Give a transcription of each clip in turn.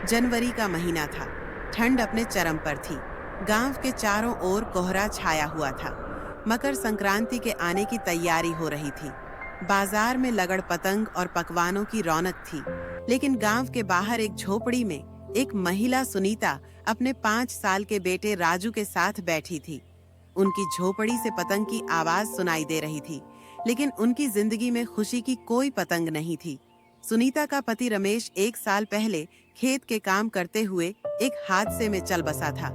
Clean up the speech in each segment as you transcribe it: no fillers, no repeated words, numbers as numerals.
जनवरी का महीना था। ठंड अपने चरम पर थी। गांव के चारों ओर कोहरा छाया हुआ था। मकर संक्रांति के आने की तैयारी हो रही थी। बाजार में लगड़ पतंग और पकवानों की रौनक थी। लेकिन गांव के बाहर एक झोपड़ी में एक महिला सुनीता अपने 5 साल के बेटे राजू के साथ बैठी थी। उनकी झोपड़ी से पतंग की आवाज सुनाई दे रही थी, लेकिन उनकी जिंदगी में खुशी की कोई पतंग नहीं थी। सुनीता का पति रमेश 1 साल पहले खेत के काम करते हुए एक हादसे में चल बसा था।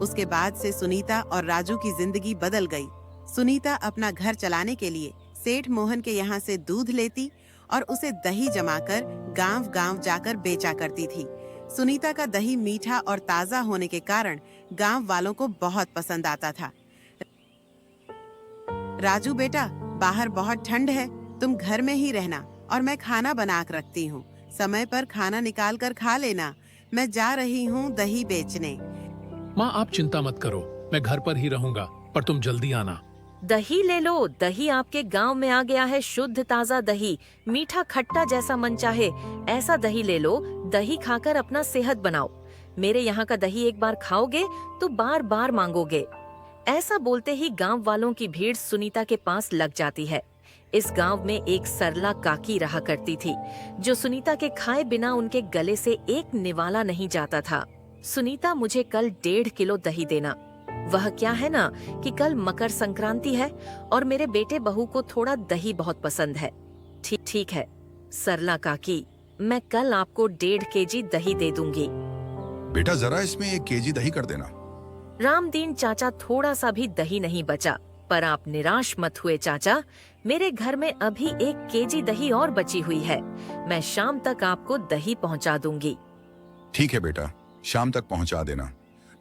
उसके बाद से सुनीता और राजू की जिंदगी बदल गई। सुनीता अपना घर चलाने के लिए सेठ मोहन के यहाँ से दूध लेती और उसे दही जमाकर गांव-गांव जाकर बेचा करती थी। सुनीता का दही मीठा और ताजा होने के कारण गांव वालों को बहुत पसंद आता था। राजू बेटा, बाहर बहुत ठंड है, तुम घर में ही रहना और मैं खाना बना कर रखती हूँ। समय पर खाना निकाल कर खा लेना। मैं जा रही हूँ दही बेचने। माँ, आप चिंता मत करो, मैं घर पर ही रहूंगा, पर तुम जल्दी आना। दही ले लो, दही आपके गांव में आ गया है। शुद्ध ताजा दही, मीठा खट्टा जैसा मन चाहे ऐसा दही ले लो। दही खाकर अपना सेहत बनाओ। मेरे यहाँ का दही एक बार खाओगे तो बार बार मांगोगे। ऐसा बोलते ही गांव वालों की भीड़ सुनीता के पास लग जाती है। इस गांव में एक सरला काकी रहा करती थी, जो सुनीता के खाए बिना उनके गले से एक निवाला नहीं जाता था। सुनीता, मुझे कल 1.5 किलो दही देना। वह क्या है ना कि कल मकर संक्रांति है और मेरे बेटे बहू को थोड़ा दही बहुत पसंद है। ठीक है सरला काकी, मैं कल आपको 1.5 केजी दही दे दूंगी। बेटा, जरा इसमें 1 केजी दही कर देना। रामदीन चाचा, थोड़ा सा भी दही नहीं बचा, पर आप निराश मत हुए चाचा। मेरे घर में अभी 1 केजी दही और बची हुई है। मैं शाम तक आपको दही पहुंचा दूंगी। ठीक है बेटा, शाम तक पहुंचा देना।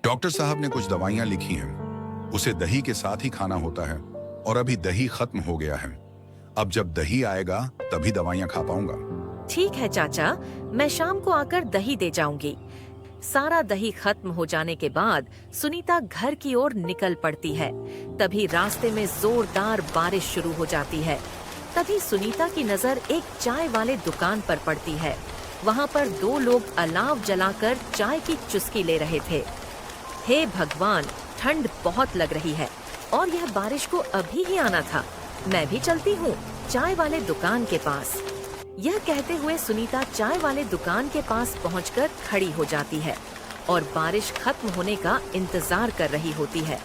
डॉक्टर साहब ने कुछ दवाइयां लिखी हैं, उसे दही के साथ ही खाना होता है और अभी दही खत्म हो गया है। अब जब दही आएगा तभी दवाइयां खा पाऊंगा। ठीक है चाचा, मैं शाम को आकर दही दे जाऊंगी। सारा दही खत्म हो जाने के बाद सुनीता घर की ओर निकल पड़ती है। तभी रास्ते में जोरदार बारिश शुरू हो जाती है। तभी सुनीता की नजर एक चाय वाले दुकान पर पड़ती है। वहाँ पर 2 लोग अलाव जलाकर चाय की चुस्की ले रहे थे। हे भगवान, ठंड बहुत लग रही है और यह बारिश को अभी ही आना था। मैं भी चलती हूँ चाय वाले दुकान के पास। यह कहते हुए सुनीता चाय वाले दुकान के पास पहुंचकर खड़ी हो जाती है और बारिश खत्म होने का इंतजार कर रही होती है।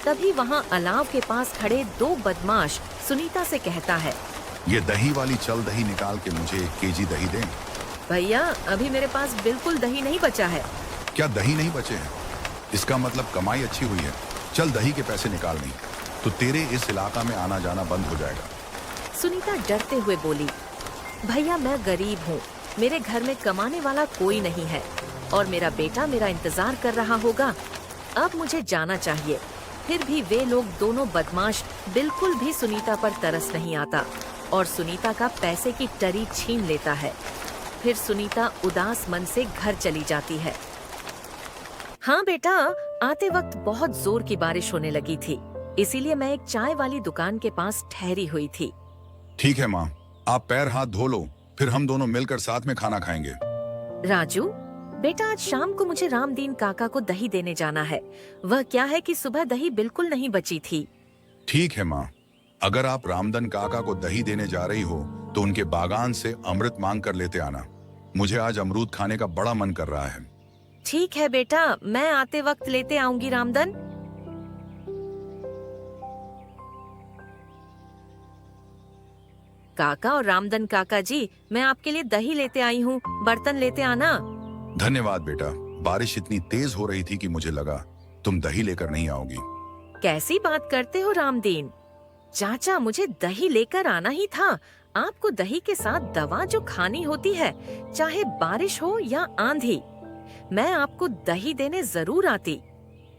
तभी वहां अलाव के पास खड़े 2 बदमाश सुनीता से कहता है, ये दही वाली चल दही निकाल के मुझे 1 केजी दही दें। भैया, अभी मेरे पास बिल्कुल दही नहीं बचा है। क्या दही नहीं बचे हैं? इसका मतलब कमाई अच्छी हुई है। चल दही के पैसे निकाल, नहीं तो तेरे इस इलाका में आना जाना बंद हो जाएगा। सुनीता डरते हुए बोली, भैया मैं गरीब हूँ, मेरे घर में कमाने वाला कोई नहीं है और मेरा बेटा मेरा इंतजार कर रहा होगा। अब मुझे जाना चाहिए। फिर भी वे लोग दोनों बदमाश बिल्कुल भी सुनीता पर तरस नहीं आता और सुनीता का पैसे की टरी छीन लेता है। फिर सुनीता उदास मन से घर चली जाती है। हाँ बेटा, आते वक्त बहुत जोर की बारिश होने लगी थी, इसीलिए मैं एक चाय वाली दुकान के पास ठहरी हुई थी। ठीक है माँ, आप पैर हाथ धो लो, फिर हम दोनों मिलकर साथ में खाना खाएंगे। राजू बेटा, आज शाम को मुझे रामदीन काका को दही देने जाना है। वह क्या है कि सुबह दही बिल्कुल नहीं बची थी। ठीक है माँ, अगर आप रामदन काका को दही देने जा रही हो तो उनके बागान से अमृत मांग कर लेते आना। मुझे आज अमरूद खाने का बड़ा मन कर रहा है। ठीक है बेटा, मैं आते वक्त लेते आऊंगी रामदन। काका और रामदन काका जी, मैं आपके लिए दही लेते आई हूँ, बर्तन लेते आना। धन्यवाद बेटा। बारिश इतनी तेज हो रही थी कि मुझे लगा तुम दही लेकर नहीं आओगी। कैसी बात करते हो रामदीन? चाचा, मुझे दही लेकर आना ही था। आपको दही के साथ दवा जो खानी होती है, चाहे बारिश हो या आंधी, मैं आपको दही देने जरूर आती।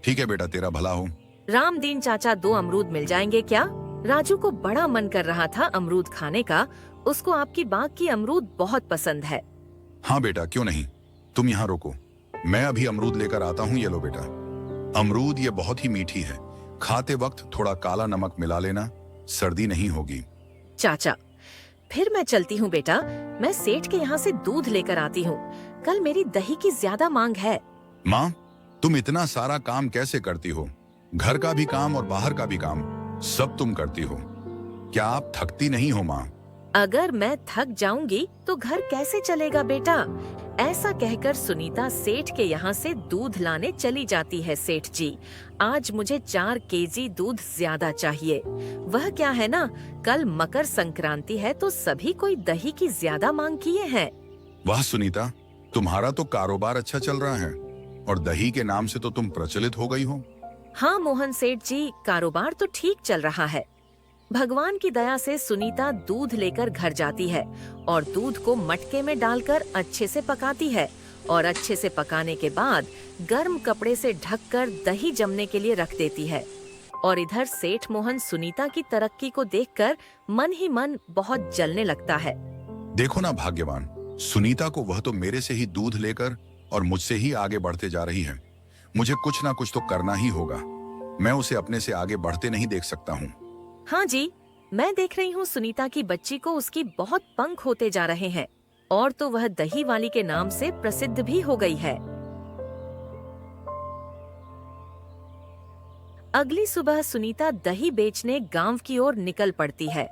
ठीक है बेटा, तेरा भला हो। रामदीन चाचा, 2 अमरूद मिल जाएंगे क्या? राजू को बड़ा मन कर रहा था अमरूद खाने का। उसको आपकी बाग की अमरूद बहुत पसंद है। हाँ बेटा, क्यों नहीं, तुम यहाँ रुको, मैं अभी अमरूद लेकर आता हूँ। ये लो बेटा, अमरूद ये बहुत ही मीठी है, खाते वक्त थोड़ा काला नमक मिला लेना, सर्दी नहीं होगी। चाचा, फिर मैं चलती हूँ बेटा, मैं सेठ के यहाँ से दूध लेकर आती हूँ। कल मेरी दही की ज्यादा मांग है। माँ, तुम इतना सारा काम कैसे करती हो? घर का भी काम और बाहर का भी काम सब तुम करती हो। क्या आप थकती नहीं हो माँ? अगर मैं थक जाऊंगी तो घर कैसे चलेगा बेटा? ऐसा कहकर सुनीता सेठ के यहाँ से दूध लाने चली जाती है। सेठ जी, आज मुझे 4 केजी दूध ज्यादा चाहिए। वह क्या है ना, कल मकर संक्रांति है तो सभी कोई दही की ज्यादा मांग किए हैं। वाह सुनीता, तुम्हारा तो कारोबार अच्छा चल रहा है और दही के नाम से तो तुम प्रचलित हो गई हो। हाँ मोहन सेठ जी, कारोबार तो ठीक चल रहा है। भगवान की दया से सुनीता दूध लेकर घर जाती है और दूध को मटके में डालकर अच्छे से पकाती है और अच्छे से पकाने के बाद गर्म कपड़े से ढककर दही जमने के लिए रख देती है। और इधर सेठ मोहन सुनीता की तरक्की को देखकर मन ही मन बहुत जलने लगता है। देखो ना भाग्यवान, सुनीता को वह तो मेरे से ही दूध लेकर और मुझसे ही आगे बढ़ते जा रही है। मुझे कुछ ना कुछ तो करना ही होगा। मैं उसे अपने से आगे बढ़ते नहीं देख सकता हूँ। हाँ जी, मैं देख रही हूँ सुनीता की बच्ची को उसकी बहुत पंख होते जा रहे हैं और तो वह दही वाली के नाम से प्रसिद्ध भी हो गई है। अगली सुबह सुनीता दही बेचने गांव की ओर निकल पड़ती है।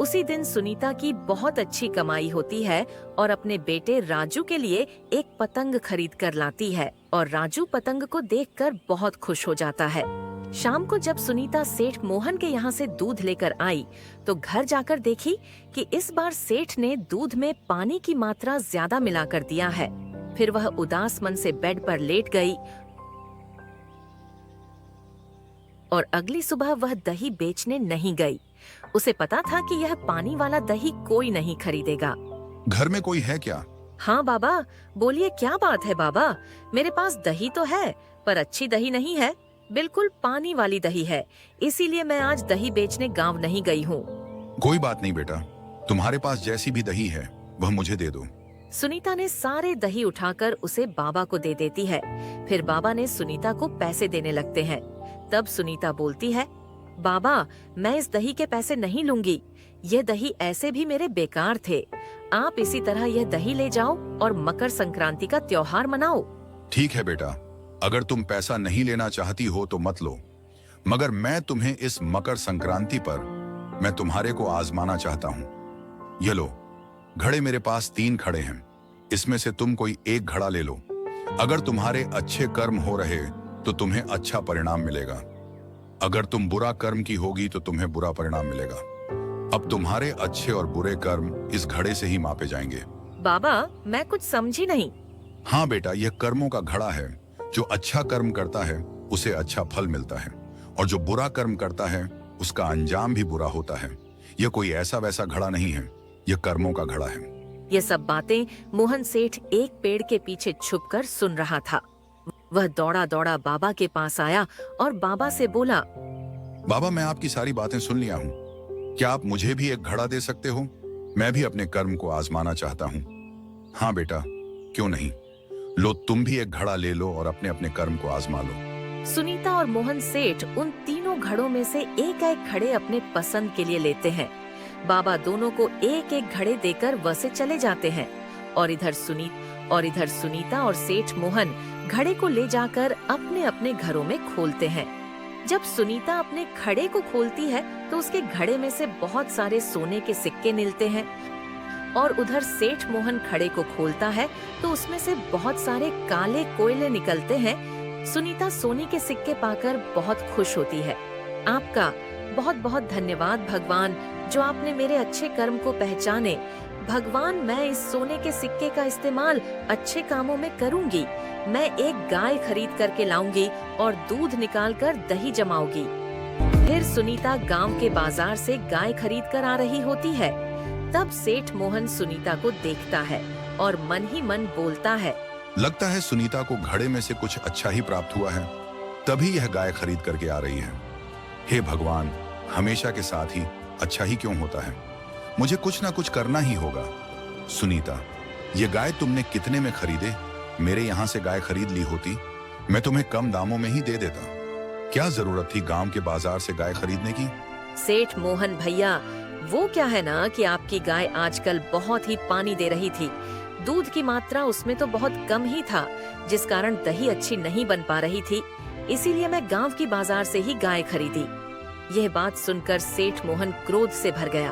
उसी दिन सुनीता की बहुत अच्छी कमाई होती है और अपने बेटे राजू के लिए एक पतंग खरीद कर लाती है और राजू पतंग को देखकर बहुत खुश हो जाता है। शाम को जब सुनीता सेठ मोहन के यहाँ से दूध लेकर आई तो घर जाकर देखी कि इस बार सेठ ने दूध में पानी की मात्रा ज्यादा मिलाकर दिया है। फिर वह उदास मन से बेड पर लेट गई और अगली सुबह वह दही बेचने नहीं गई। उसे पता था कि यह पानी वाला दही कोई नहीं खरीदेगा। घर में कोई है क्या? हाँ बाबा, बोलिए क्या बात है बाबा? मेरे पास दही तो है पर अच्छी दही नहीं है, बिल्कुल पानी वाली दही है, इसीलिए मैं आज दही बेचने गांव नहीं गई हूँ। कोई बात नहीं बेटा, तुम्हारे पास जैसी भी दही है वह मुझे दे दो। सुनीता ने सारे दही उठाकर उसे बाबा को दे देती है। फिर बाबा ने सुनीता को पैसे देने लगते हैं। तब सुनीता बोलती है, बाबा मैं इस दही के पैसे नहीं लूंगी, ये दही ऐसे भी मेरे बेकार थे। आप इसी तरह यह दही ले जाओ और मकर संक्रांति का त्योहार मनाओ। ठीक है बेटा, अगर तुम पैसा नहीं लेना चाहती हो तो मत लो, मगर मैं तुम्हें इस मकर संक्रांति पर मैं तुम्हारे को आजमाना चाहता हूँ। ये लो, घड़े मेरे पास 3 खड़े हैं, इसमें से तुम कोई एक घड़ा ले लो। अगर तुम्हारे अच्छे कर्म हो रहे तो तुम्हें अच्छा परिणाम मिलेगा, अगर तुम बुरा कर्म की होगी तो तुम्हें बुरा परिणाम मिलेगा। अब तुम्हारे अच्छे और बुरे कर्म इस घड़े से ही मापे जाएंगे। बाबा मैं कुछ समझी नहीं। हाँ बेटा, यह कर्मों का घड़ा है। जो अच्छा कर्म करता है उसे अच्छा फल मिलता है और जो बुरा कर्म करता है उसका अंजाम भी बुरा होता है। यह कोई ऐसा वैसा घड़ा नहीं है, यह कर्मों का घड़ा है। ये सब बातें मोहन सेठ एक पेड़ के पीछे छुपकर सुन रहा था। वह दौड़ा दौड़ा बाबा के पास आया और बाबा से बोला, बाबा मैं आपकी सारी बातें सुन लिया हूँ, क्या आप मुझे भी एक घड़ा दे सकते हो? मैं भी अपने कर्म को आजमाना चाहता हूँ। हाँ बेटा, क्यों नहीं, लो तुम भी एक घड़ा ले लो और अपने अपने कर्म को आजमा लो। सुनीता और मोहन सेठ उन तीनों घड़ों में से एक एक घड़े अपने पसंद के लिए लेते हैं। बाबा दोनों को एक एक घड़े देकर वसे चले जाते हैं और इधर सुनीता और सेठ मोहन घड़े को ले जाकर अपने अपने घरों में खोलते हैं। जब सुनीता अपने घड़े को खोलती है तो उसके घड़े में से बहुत सारे सोने के सिक्के निकलते हैं और उधर सेठ मोहन घड़े को खोलता है तो उसमें से बहुत सारे काले कोयले निकलते हैं। सुनीता सोने के सिक्के पाकर बहुत खुश होती है। आपका बहुत बहुत धन्यवाद भगवान, जो आपने मेरे अच्छे कर्म को पहचाने। भगवान मैं इस सोने के सिक्के का इस्तेमाल अच्छे कामों में करूंगी। मैं एक गाय खरीद करके लाऊंगी और दूध निकाल कर दही जमाऊंगी। फिर सुनीता गांव के बाजार से गाय खरीद कर आ रही होती है। तब सेठ मोहन सुनीता को देखता है और मन ही मन बोलता है, लगता है सुनीता को घड़े में से कुछ अच्छा ही प्राप्त हुआ है, तभी यह गाय खरीद करके आ रही है। हे भगवान, हमेशा के साथ ही अच्छा ही क्यों होता है? मुझे कुछ ना कुछ करना ही होगा। सुनीता, ये गाय तुमने कितने में खरीदे? मेरे यहाँ से गाय खरीद ली होती, मैं तुम्हें कम दामों में ही दे देता। क्या जरूरत थी गांव के बाजार से गाय खरीदने की? सेठ मोहन भैया, वो क्या है ना कि आपकी गाय आजकल बहुत ही पानी दे रही थी। दूध की मात्रा उसमें तो बहुत कम ही था, जिस कारण दही अच्छी नहीं बन पा रही थी। इसीलिए मैं गांव की बाजार से ही गाय खरीदी। यह बात सुनकर सेठ मोहन क्रोध से भर गया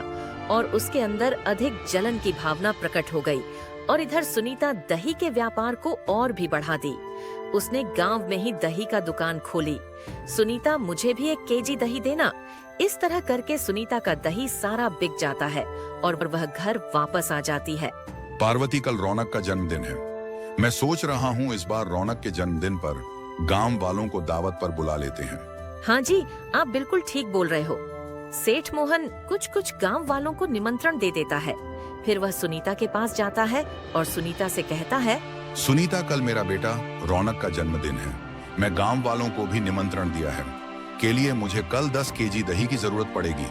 और उसके अंदर अधिक जलन की भावना प्रकट हो गई। और इधर सुनीता दही के व्यापार को और भी बढ़ा दी। उसने गांव में ही दही का दुकान खोली। सुनीता, मुझे भी 1 केजी दही देना। इस तरह करके सुनीता का दही सारा बिक जाता है और वह घर वापस आ जाती है। पार्वती, कल रौनक का जन्मदिन है। मैं सोच रहा हूँ इस बार रौनक के जन्मदिन पर गांव वालों को दावत पर बुला लेते हैं। हाँ जी, आप बिल्कुल ठीक बोल रहे हो। सेठ मोहन कुछ गांव वालों को निमंत्रण दे देता है। फिर वह सुनीता के पास जाता है और सुनीता से कहता है, सुनीता, कल मेरा बेटा रौनक का जन्मदिन है। मैं गांव वालों को भी निमंत्रण दिया है। के लिए मुझे कल 10 केजी दही की जरूरत पड़ेगी।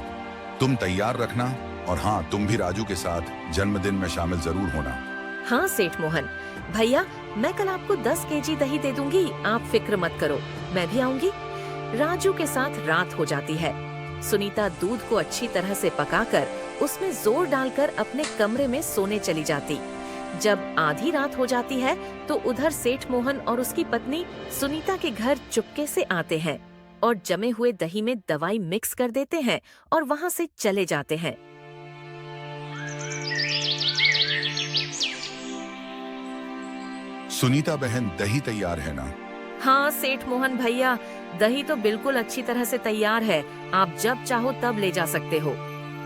तुम तैयार रखना और हाँ, तुम भी राजू के साथ जन्मदिन में शामिल जरूर होना। हाँ सेठ मोहन भैया, मैं कल आपको 10 केजी दही दे दूंगी, आप फिक्र मत करो, मैं भी आऊंगी। राजू के साथ रात हो जाती है। सुनीता दूध को अच्छी तरह से पकाकर उसमें जोर डालकर अपने कमरे में सोने चली जाती। जब आधी रात हो जाती है तो उधर सेठ मोहन और उसकी पत्नी सुनीता के घर चुपके से आते हैं और जमे हुए दही में दवाई मिक्स कर देते हैं और वहाँ से चले जाते हैं। सुनीता बहन, दही तैयार है ना? हाँ सेठ मोहन भैया, दही तो बिल्कुल अच्छी तरह से तैयार है। आप जब चाहो तब ले जा सकते हो।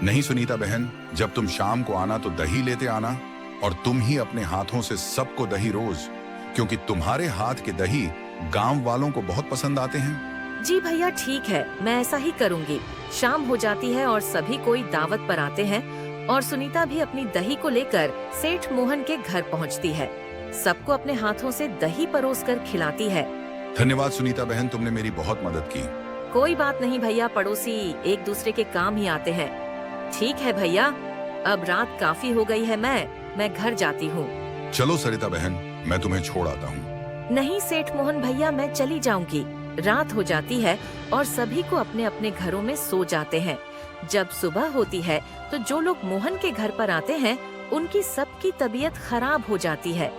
नहीं सुनीता बहन, जब तुम शाम को आना तो दही लेते आना और तुम ही अपने हाथों से सबको दही रोज, क्योंकि तुम्हारे हाथ के दही गांव वालों को बहुत पसंद आते हैं। जी भैया ठीक है, मैं ऐसा ही करूँगी। शाम हो जाती है और सभी कोई दावत पर आते हैं और सुनीता भी अपनी दही को लेकर सेठ मोहन के घर पहुँचती है। सबको अपने हाथों से दही परोस कर खिलाती है। धन्यवाद सुनीता बहन, तुमने मेरी बहुत मदद की। कोई बात नहीं भैया, पड़ोसी एक दूसरे के काम ही आते हैं। ठीक है भैया, अब रात काफी हो गई है, मैं घर जाती हूँ। चलो सरिता बहन, मैं तुम्हें छोड़ आता हूँ। नहीं सेठ मोहन भैया, मैं चली जाऊंगी। रात हो जाती है और सभी को अपने अपने घरों में सो जाते हैं। जब सुबह होती है तो जो लोग मोहन के घर पर आते हैं उनकी सबकी तबीयत खराब हो जाती है।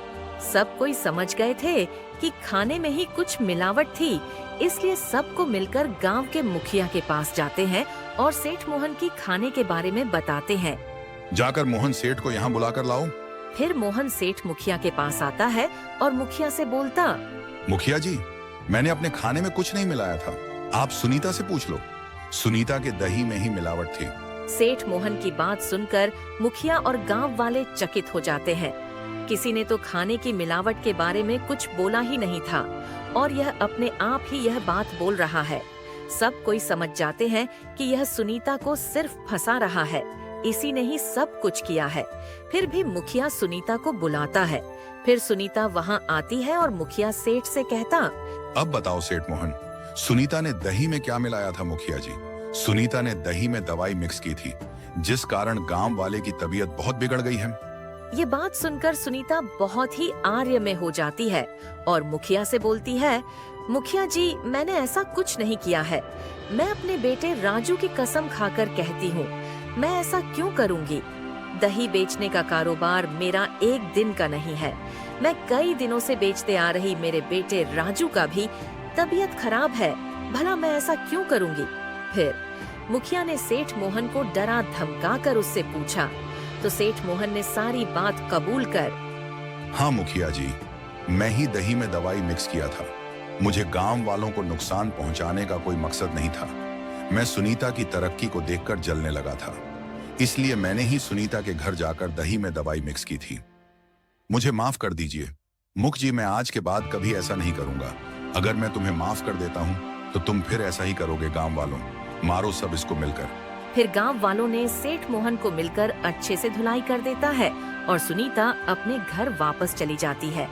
सब कोई समझ गए थे कि खाने में ही कुछ मिलावट थी, इसलिए सबको मिलकर गांव के मुखिया के पास जाते हैं और सेठ मोहन की खाने के बारे में बताते हैं। जाकर मोहन सेठ को यहाँ बुलाकर लाओ। फिर मोहन सेठ मुखिया के पास आता है और मुखिया से बोलता, मुखिया जी, मैंने अपने खाने में कुछ नहीं मिलाया था, आप सुनीता से पूछ लो। सुनीता के दही में ही मिलावट थी। सेठ मोहन की बात सुनकर मुखिया और गांव वाले चकित हो जाते हैं। किसी ने तो खाने की मिलावट के बारे में कुछ बोला ही नहीं था और यह अपने आप ही यह बात बोल रहा है। सब कोई समझ जाते हैं कि यह सुनीता को सिर्फ फंसा रहा है, इसी ने ही सब कुछ किया है। फिर भी मुखिया सुनीता को बुलाता है। फिर सुनीता वहाँ आती है और मुखिया सेठ से कहता, अब बताओ सेठ मोहन, सुनीता ने दही में क्या मिलाया था? मुखिया जी, सुनीता ने दही में दवाई मिक्स की थी, जिस कारण गांव वाले की तबीयत बहुत बिगड़ गई है। ये बात सुनकर सुनीता बहुत ही आर्य में हो जाती है और मुखिया से बोलती है, मुखिया जी, मैंने ऐसा कुछ नहीं किया है। मैं अपने बेटे राजू की कसम खाकर कहती हूँ, मैं ऐसा क्यों करूँगी? दही बेचने का कारोबार मेरा एक दिन का नहीं है। मैं कई दिनों से बेचते आ रही मेरे बेटे राजू का भी तबीयत खराब है, भला मैं ऐसा क्यों करूँगी? फिर मुखिया ने सेठ मोहन को डरा धमका कर उससे पूछा तो सेठ मोहन ने सारी बात कबूल कर, हाँ मुखिया जी, मैं ही दही में दवाई मिक्स किया था। मुझे गांव वालों को नुकसान पहुंचाने का कोई मकसद नहीं था। मैं सुनीता की तरक्की को देखकर जलने लगा था, इसलिए मैंने ही सुनीता के घर जाकर दही में दवाई मिक्स की थी। मुझे माफ कर दीजिए मुख जी, मैं आज के बाद कभी ऐसा नहीं करूंगा। अगर मैं तुम्हें माफ कर देता हूं तो तुम फिर ऐसा ही करोगे। गांव वालों, मारो सब इसको मिलकर। फिर गांव वालों ने सेठ मोहन को मिलकर अच्छे से धुलाई कर देता है और सुनीता अपने घर वापस चली जाती है।